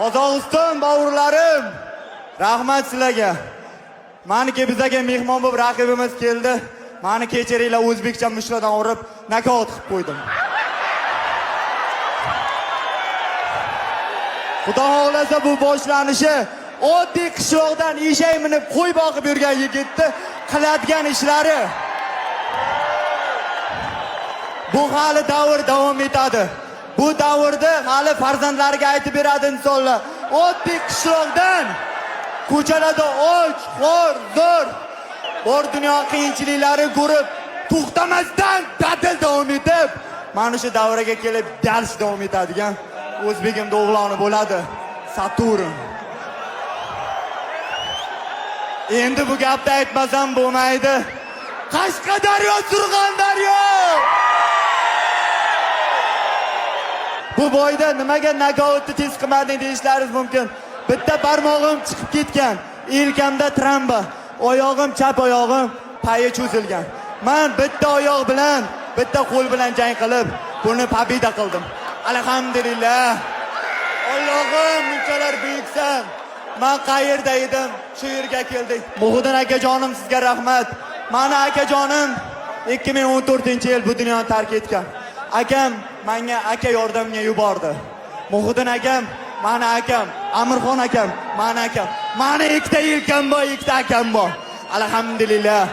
Qozog'iston bavurlarim, rahmat sizlarga. Meniki bizaga mehmon bo'lib raqibimiz keldi. Meni kechiringlar, o'zbekcha mushlardan urib nakot qilib qo'ydim. Xudo xohlasa bu boshlanishi oddiy qishloqdan eshak minib qo'y boqib yurgan yigitni qiladigan ishlari. Bu hali davr davom etadi. Bu davrda hali farzandlariga aytib beradi insonlar. Oddiy qishloqdan ko'chalarda och, xor, zo'r bor dunyo qiyinchiliklari ko'rib, to'xtamasdan ta'til davom etib, mana shu davraga kelib dars davom etadigan o'zbegimda o'g'loni bo'ladi. Saturn. Endi bu gapni aytmasam bo'lmaydi. Qashqadaryo, Surxondaryo. Bu boyda nimaga nagoutni tez qilmading deyishlaringiz mumkin. Bitta barmog'im chiqib ketgan, yelkamda tromba, oyog'im, chap oyog'im payi cho'zilgan. Men bitta oyoq bilan, bitta qo'l bilan jang qilib, buni pobeda qildim. Alhamdulillah. Allohim, bunchalar buyuksan. Men qayerda edim? Shu yerga keldik. Muhiddin akajonim, sizga rahmat. Meni akajonim 2014-yil bu dunyoni tark etgan. Akam menga aka yordamga yubordi. Muhiddin akam, meni akam, Amirxon akam, meni akam. Meni ikkita yelkam bor, ikkita akam bor. Alhamdulillah.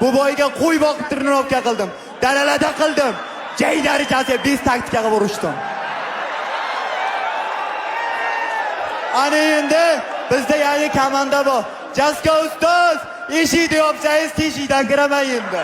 Bu boyga qo'y boqib trenirovka qildim. Dalalarda qildim. Jay darajasiga 5 taktikaga urishdim. Ana endi bizda yangi komanda bor. Jaska ustoz, eshikni yopsangiz teshikdan kiraman endi.